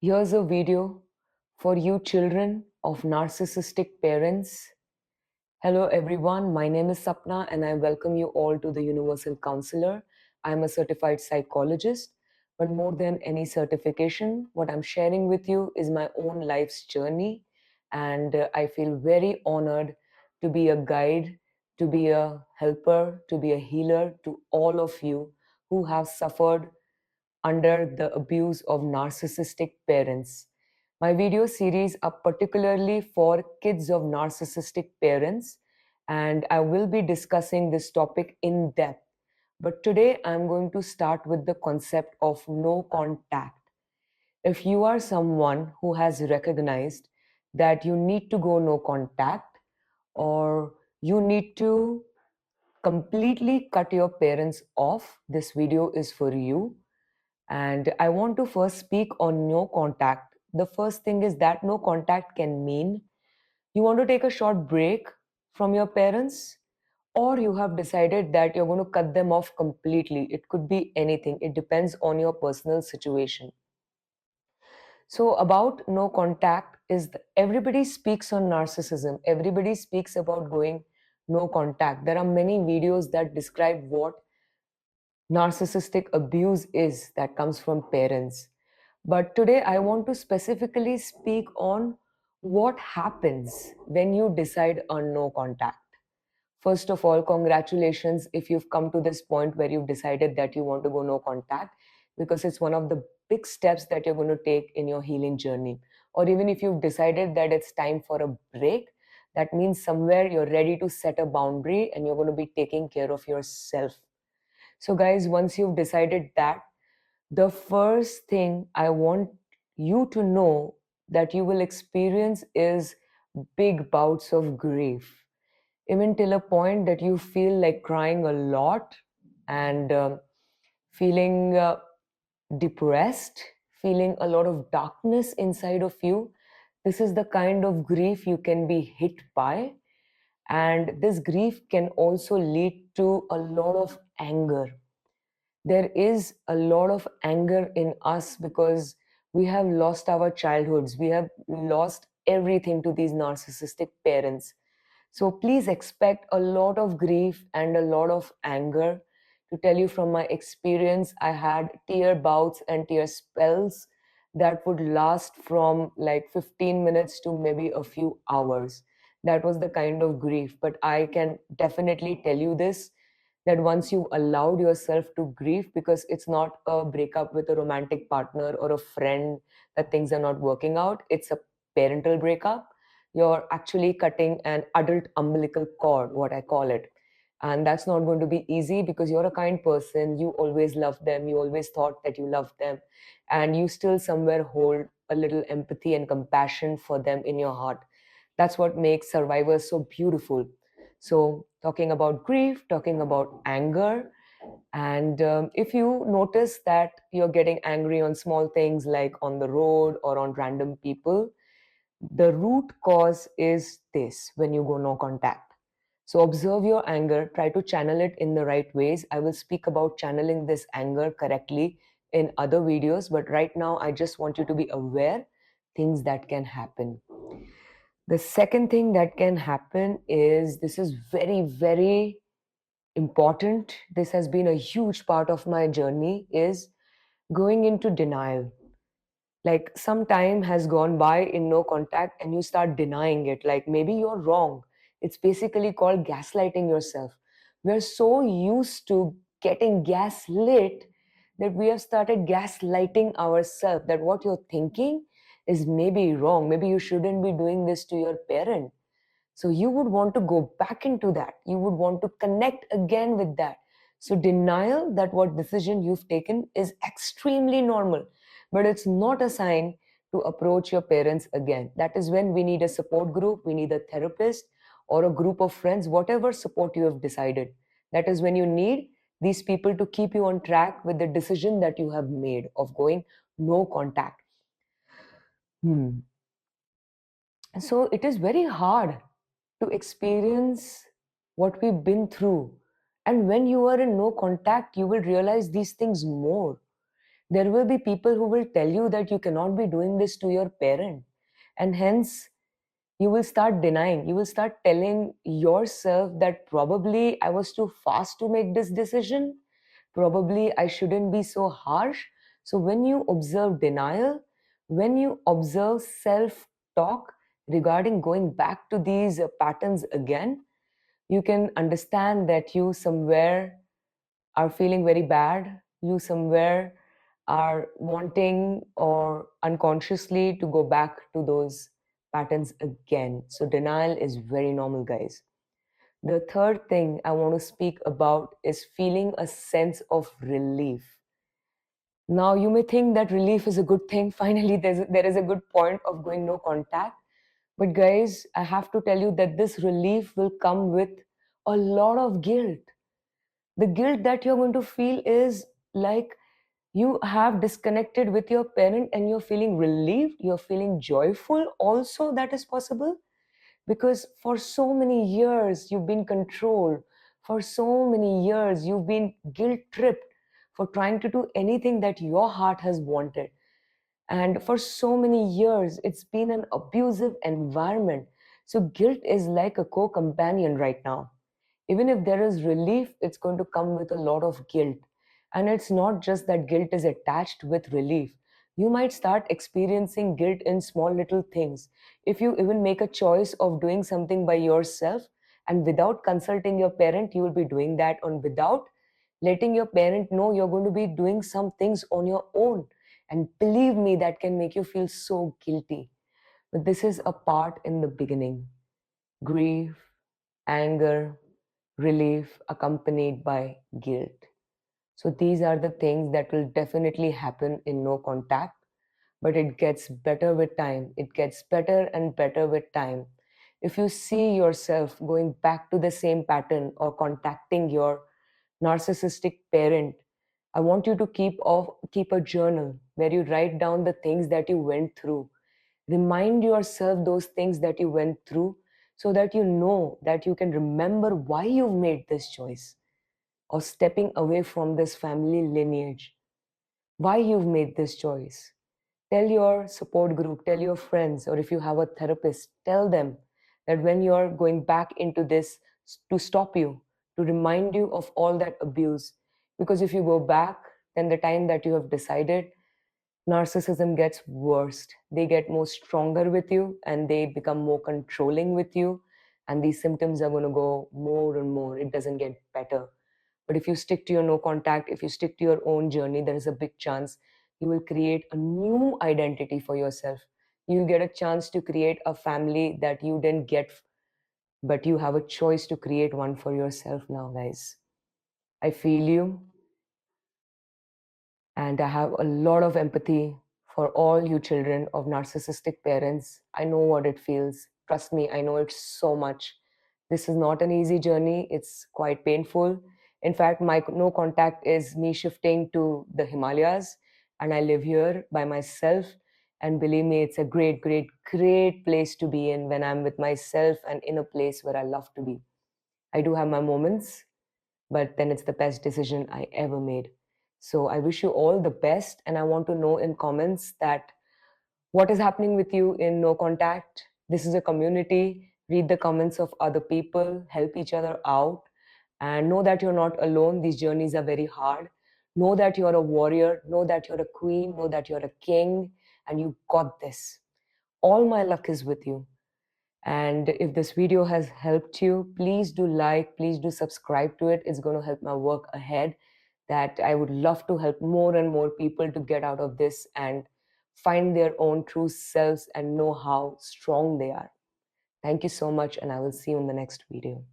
Here's a video for you children of narcissistic parents. Hello everyone, my name is Sapna and I welcome you all to the Universal Counselor. I'm a certified psychologist, but more than any certification, what I'm sharing with you is my own life's journey, and I feel very honored to be a guide, to be a helper, to be a healer to all of you who have suffered under the abuse of narcissistic parents. My video series are particularly for kids of narcissistic parents, and I will be discussing this topic in depth. But today I'm going to start with the concept of no contact. If you are someone who has recognized that you need to go no contact, or you need to completely cut your parents off, this video is for you. And I want to first speak on no contact. The first thing is that no contact can mean you want to take a short break from your parents, or you have decided that you're going to cut them off completely. It could be anything, it depends on your personal situation. So, about no contact is everybody speaks on narcissism, everybody speaks about going no contact. There are many videos that describe what narcissistic abuse is that comes from parents. But today I want to specifically speak on what happens when you decide on no contact. First of all, congratulations if you've come to this point where you've decided that you want to go no contact, because it's one of the big steps that you're going to take in your healing journey. Or even if you've decided that it's time for a break, that means somewhere you're ready to set a boundary and you're going to be taking care of yourself. So, guys, once you've decided that, the first thing I want you to know that you will experience is big bouts of grief, even till a point that you feel like crying a lot and feeling depressed, feeling a lot of darkness inside of you. This is the kind of grief you can be hit by. And this grief can also lead to a lot of anger. There is a lot of anger in us because we have lost our childhoods. We have lost everything to these narcissistic parents. So please expect a lot of grief and a lot of anger. To tell you from my experience, I had tear bouts and tear spells that would last from like 15 minutes to maybe a few hours. That was the kind of grief. But I can definitely tell you this, that once you've allowed yourself to grieve, because it's not a breakup with a romantic partner or a friend that things are not working out, it's a parental breakup. You're actually cutting an adult umbilical cord, what I call it. And that's not going to be easy because you're a kind person. You always loved them. You always thought that you loved them. And you still somewhere hold a little empathy and compassion for them in your heart. That's what makes survivors so beautiful. So, talking about grief, talking about anger, and if you notice that you're getting angry on small things like on the road or on random people, the root cause is this: when you go no contact. So observe your anger, try to channel it in the right ways. I will speak about channeling this anger correctly in other videos, but right now I just want you to be aware things that can happen. The second thing that can happen is, this is very, very important. This has been a huge part of my journey, is going into denial. Like some time has gone by in no contact and you start denying it, like maybe you're wrong. It's basically called gaslighting yourself. We're so used to getting gaslit that we have started gaslighting ourselves, that what you're thinking is maybe wrong, maybe you shouldn't be doing this to your parent. So you would want to go back into that. You would want to connect again with that. So denial that what decision you've taken is extremely normal, but it's not a sign to approach your parents again. That is when we need a support group, we need a therapist or a group of friends, whatever support you have decided. That is when you need these people to keep you on track with the decision that you have made of going no contact. Hmm. So it is very hard to experience what we've been through. And when you are in no contact, you will realize these things more. There will be people who will tell you that you cannot be doing this to your parent, and hence you will start denying. You will start telling yourself that probably I was too fast to make this decision, probably I shouldn't be so harsh. So when you observe denial, when you observe self talk regarding going back to these patterns again, you can understand that you somewhere are feeling very bad, you somewhere are wanting or unconsciously to go back to those patterns again. So, denial is very normal, guys. The third thing I want to speak about is feeling a sense of relief. Now, you may think that relief is a good thing. Finally, there is a good point of going no contact. But, guys, I have to tell you that this relief will come with a lot of guilt. The guilt that you're going to feel is like you have disconnected with your parent and you're feeling relieved, you're feeling joyful also. That is possible because for so many years you've been controlled, for so many years you've been guilt tripped for trying to do anything that your heart has wanted, and for so many years it's been an abusive environment. So guilt is like a co-companion right now. Even if there is relief, it's going to come with a lot of guilt. And it's not just that guilt is attached with relief. You might start experiencing guilt in small little things. If you even make a choice of doing something by yourself and without consulting your parent, you will be doing that on without letting your parent know you're going to be doing some things on your own. And believe me, that can make you feel so guilty. But this is a part in the beginning: grief, anger, relief accompanied by guilt. So these are the things that will definitely happen in no contact, but it gets better with time. It gets better and better with time. If you see yourself going back to the same pattern or contacting your narcissistic parent, I want you to keep a journal where you write down the things that you went through. Remind yourself those things that you went through so that you know that you can remember why you made this choice or stepping away from this family lineage, why you've made this choice. Tell your support group, tell your friends, or if you have a therapist, tell them that when you're going back into this, to stop you, to remind you of all that abuse. Because if you go back, then the time that you have decided, narcissism gets worse. They get more stronger with you and they become more controlling with you. And these symptoms are going to go more and more. It doesn't get better. But if you stick to your no contact, if you stick to your own journey, there is a big chance you will create a new identity for yourself. You'll get a chance to create a family that you didn't get, but you have a choice to create one for yourself now, guys. I feel you, and I have a lot of empathy for all you children of narcissistic parents. I know what it feels. Trust me, I know it so much. This is not an easy journey, it's quite painful. In fact, my no contact is me shifting to the Himalayas, and I live here by myself. And believe me, it's a great, great, great place to be in when I'm with myself and in a place where I love to be. I do have my moments, but then it's the best decision I ever made. So I wish you all the best. And I want to know in comments that what is happening with you in no contact. This is a community. Read the comments of other people, help each other out, and know that you're not alone. These journeys are very hard. Know that you're a warrior, know that you're a queen, know that you're a king, and you got this. All my luck is with you. And if this video has helped you, please do like, please do subscribe to it. It's going to help my work ahead. That I would love to help more and more people to get out of this and find their own true selves and know how strong they are. Thank you so much, and I will see you in the next video.